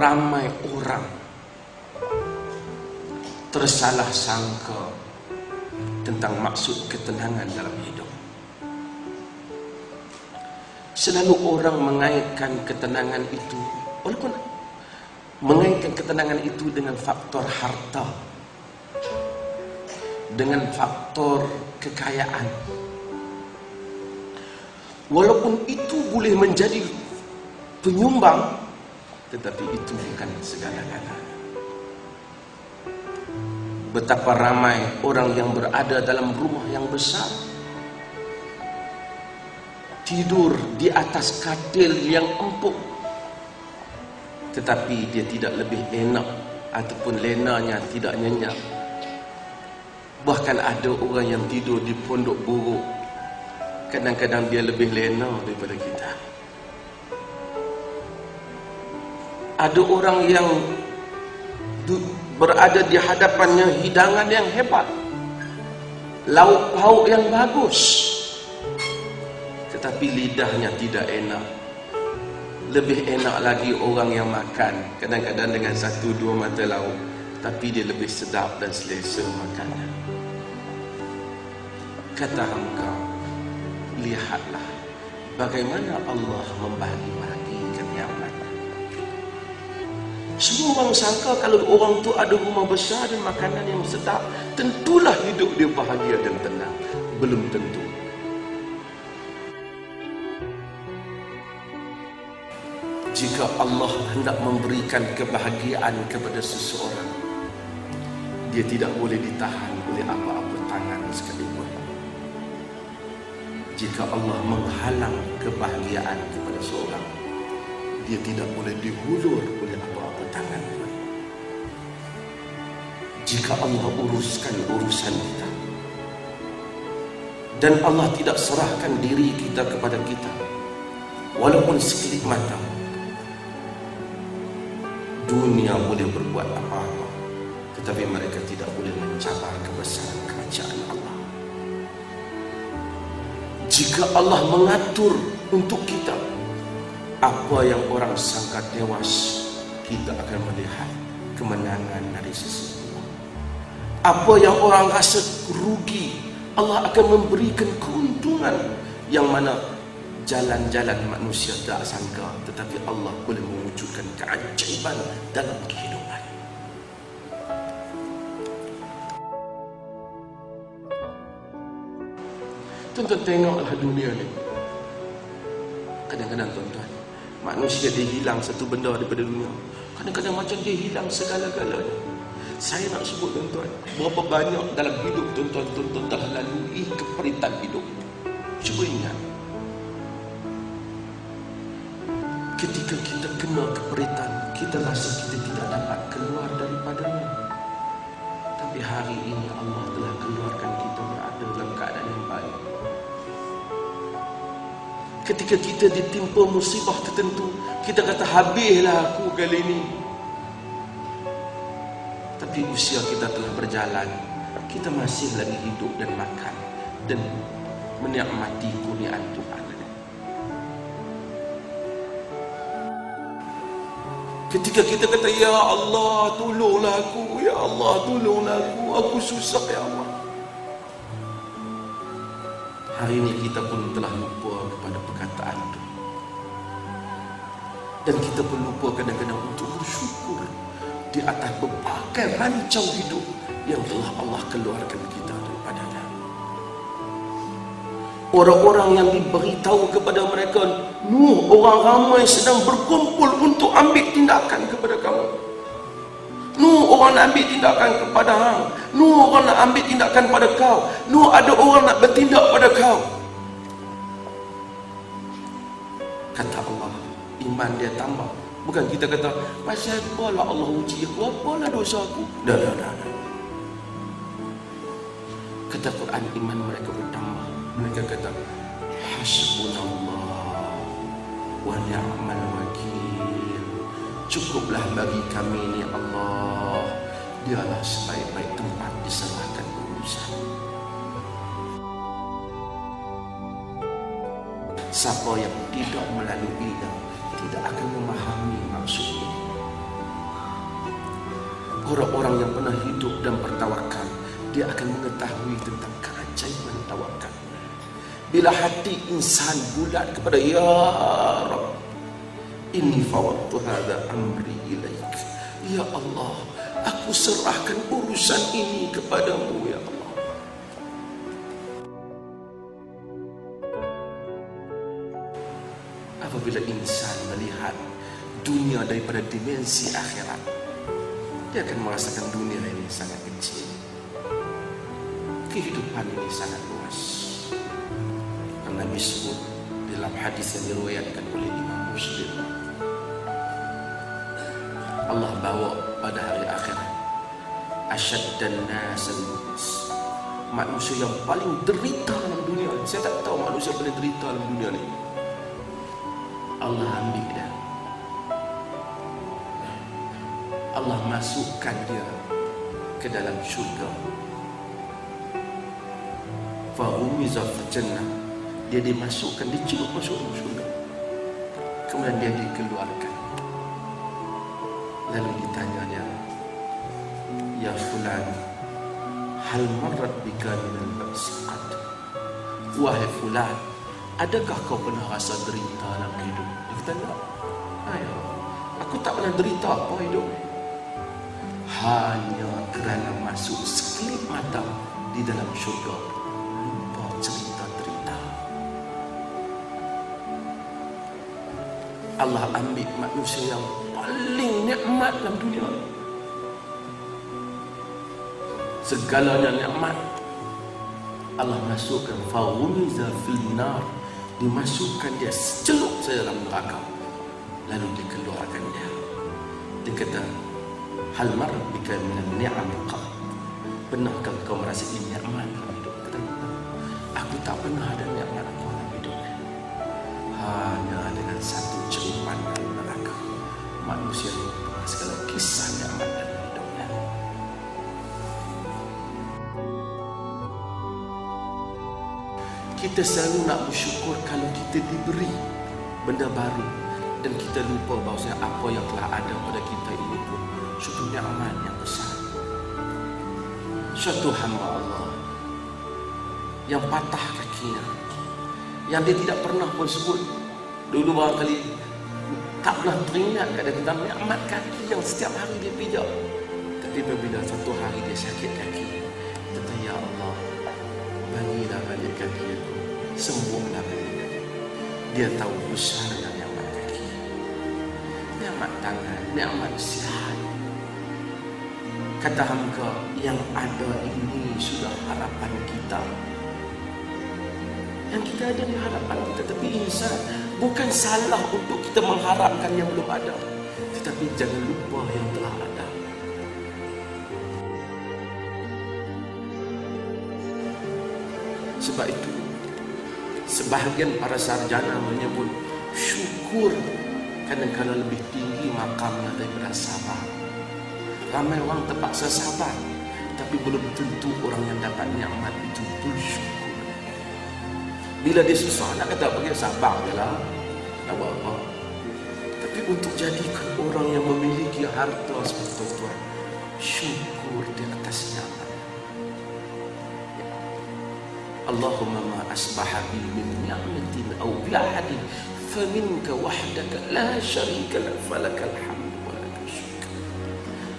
ramai orang tersalah sangka tentang maksud ketenangan dalam hidup. Selalu orang mengaitkan ketenangan itu, walaupun mengaitkan ketenangan itu dengan faktor harta, dengan faktor kekayaan. Walaupun itu boleh menjadi penyumbang, tetapi itu bukan segala-galanya. Betapa ramai orang yang berada dalam rumah yang besar, tidur di atas katil yang empuk, tetapi dia tidak lebih enak ataupun lenanya tidak nyenyak. Bahkan ada orang yang tidur di pondok buruk, kadang-kadang dia lebih lena daripada kita. Ada orang yang berada di hadapannya hidangan yang hebat, lauk pauk yang bagus, tetapi lidahnya tidak enak. Lebih enak lagi orang yang makan kadang-kadang dengan 1-2 mata lauk, tapi dia lebih sedap dan selesa makannya. Kata engkau, lihatlah bagaimana Allah membagi-bagikan nikmat. Semua orang sangka kalau orang tu ada rumah besar dan makanan yang sedap, tentulah hidup dia bahagia dan tenang. Belum tentu. Jika Allah hendak memberikan kebahagiaan kepada seseorang, dia tidak boleh ditahan oleh apa-apa tangan sekalipun. Jika Allah menghalang kebahagiaan kepada seorang, dia tidak boleh dihulur oleh apa-apa tangan. Jika Allah uruskan urusan kita dan Allah tidak serahkan diri kita kepada kita, walaupun sekelip mata, dunia boleh berbuat apa-apa, tetapi mereka tidak boleh mencabar kebesaran kerajaan Allah. Jika Allah mengatur untuk kita apa yang orang sangka tewas, kita akan melihat kemenangan dari sisi Allah. Apa yang orang rasa rugi, Allah akan memberikan keuntungan yang mana jalan-jalan manusia tak sangka, tetapi Allah boleh mewujudkan keajaiban dalam kehidupan. Tuan-tuan tengoklah dunia ni. Kadang-kadang tuan-tuan, manusia dia hilang satu benda daripada dunia. Kadang-kadang macam dia hilang segala-galanya. Saya nak sebut tuan-tuan, berapa banyak dalam hidup tuan-tuan telah lalui keperitan hidup. Cuba ingat, ketika kita kena keperitan, kita rasa kita tidak dapat keluar daripadanya. Tapi hari ini Allah telah keluarkan kita berada dalam keadaan yang baik. Ketika kita ditimpa musibah tertentu, kita kata habislah aku kali ini. Tapi usia kita telah berjalan, kita masih lagi hidup dan makan dan menikmati kurniaan Tuhan. Ketika kita kata, ya Allah tolonglah aku, ya Allah tolonglah aku susah ya Allah. Hari ini kita pun telah lupa kepada perkataan itu. Dan kita pun lupa kadang-kadang untuk bersyukur di atas berbagai rancau hidup yang telah Allah keluarkan kita daripadanya. Orang-orang yang diberitahu kepada mereka, Nuh, orang ramai sedang berkumpul untuk ambil tindakan kepada kamu. Nuh, orang nak ambil tindakan kepada hang. Nuh, orang nak ambil tindakan pada kau. Nuh, ada orang nak bertindak pada kau. Kata Allah, iman dia tambah. Bukan kita kata, pasal apalah Allah uji aku, apalah dosa aku. Dah. Kata Quran, iman mereka bertambah. Mereka kata, hasbunallah wa ni'mal wakil. Cukuplah bagi kami ni Allah, dialah sebaik-baik tempat diserahkan urusan. Siapa yang tidak melaluinya tidak akan memahami maksud ini. orang-orang yang pernah hidup dan bertawakal, dia akan mengetahui tentang keajaiban tawakal. Bila hati insan bulat kepada Ya Rabb, inni fawwadtu hadza amri ilaik. Ya Allah, aku serahkan urusan ini kepadamu ya Allah. Apabila insan melihat dunia daripada dimensi akhirat, dia akan merasakan dunia ini sangat kecil. Kehidupan ini sangat luas. Nabi sebut dalam hadis yang diriwayatkan oleh Imam Muslim, Allah bawa pada hari akhirat asyaddan nas al-mu'is, manusia yang paling derita dalam dunia. Saya tak tahu manusia paling derita dalam dunia ni. Allah ambil dia, Allah masukkan dia ke dalam syurga. Fa'umiza fil jannah, dia dimasukkan, dicelup masuk dalam syurga. Kemudian dia dikeluarkan. Lalu ditanya dia, ya fulan, hal marrat bika minal ba'si qad? Wahai fulan, adakah kau pernah rasa derita dalam hidup? Dia kata, tak. Ayo, aku tak pernah derita apa hidup. Hanya kerana masuk sekelip mata di dalam syurga, lupa cerita derita. Allah ambil manusia yang paling nikmat dalam dunia, segalanya nikmat, Allah masukkan fa'umiza fil nar, dimasukkan dia secelup saja dalam neraka, lalu dikeluarkan dia. Dia kata, hal marrat bika minan ni'am qad? Pernahkah kau merasai nikmat dalam hidup? Kata, aku tak pernah ada nikmat apa dalam hidup. Hanya dengan satu celupan dalam neraka, manusia lupa segala kisah nikmat dalam hidupnya. Kita selalu nak bersyukur kalau kita diberi benda baru, dan kita lupa bahawa apa yang telah ada pada kita ini pun suatu nikmat yang besar. Suatu hamba Allah yang patah kakinya, yang dia tidak pernah pun sebut dulu, barangkali tak pernah teringat tentang nikmat kaki yang setiap hari dia pijak. Tapi apabila satu hari dia sakit kaki, kata, ya Allah, bagilah balik kaki aku, sembuhlah balik kaki. Dia tahu besarnya nikmat kaki, nikmat tangan, nikmat sihat. Kata hamka, yang ada ini sudah harapan kita. Yang kita ada di harapan kita. Tapi insan, bukan salah untuk kita mengharapkan yang belum ada, tetapi jangan lupa yang telah ada. Sebab itu, sebahagian para sarjana menyebut syukur kadang-kadang lebih tinggi makamnya daripada sabar. Ramai orang terpaksa sabar, tapi belum tentu orang yang dapat nikmat itu bersyukur. Bila dia susah, nak kata pergi sabar je lah, tak buat apa. Tapi untuk jadikan orang yang memiliki harta seperti tuan-tuan, syukur di atas nikmat. Allahumma ma asbaha bi min ni'matin aw bi ahadin faminka wahdaka la syarika lak falakal hamd.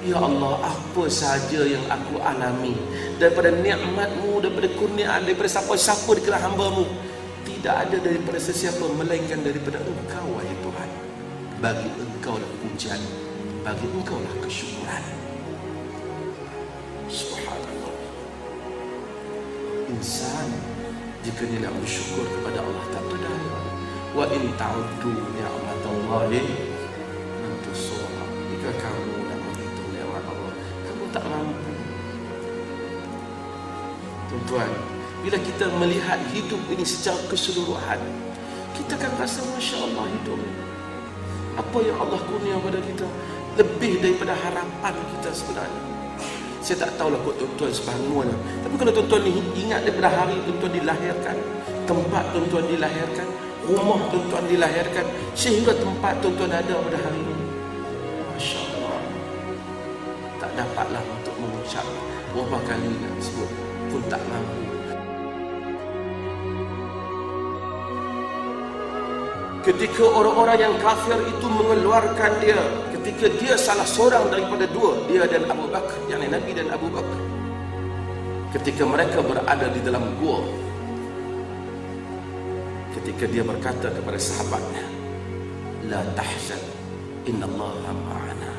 Ya Allah, apa saja yang aku alami daripada nikmat-Mu, daripada kurniaan, daripada siapa-siapa di kalangan hamba-Mu, tidak ada daripada sesiapa melainkan daripada Engkau, wahai Tuhan. Bagi Engkau lah pujian, bagi Engkau lah kesyukuran. Subhanallah. Insan jika dia nak bersyukur kepada Allah tak berdaya. Wa in ta'uddu ni'matallahi la tuhsuha. Jika kamu tak mampu. Tuan-tuan, bila kita melihat hidup ini secara keseluruhan, kita akan rasa Masya Allah hidup. Apa yang Allah kurnia pada kita lebih daripada harapan kita sebenarnya. Saya tak tahulah kot tuan-tuan sebangunnya, tapi kalau tuan-tuan ingat daripada hari tuan-tuan dilahirkan, tempat tuan-tuan dilahirkan, rumah tuan-tuan dilahirkan, sehingga tempat tuan-tuan ada pada hari ini, Masya Allah, tak tak dapatlah untuk mengucap. Berapa kali nak sebut pun tak mampu. Ketika orang-orang yang kafir itu mengeluarkan dia, ketika dia salah seorang daripada dua, dia dan Abu Bakar, yakni Nabi dan Abu Bakar, ketika mereka berada di dalam gua, ketika dia berkata kepada sahabatnya, la tahzan, innallaha ma'ana.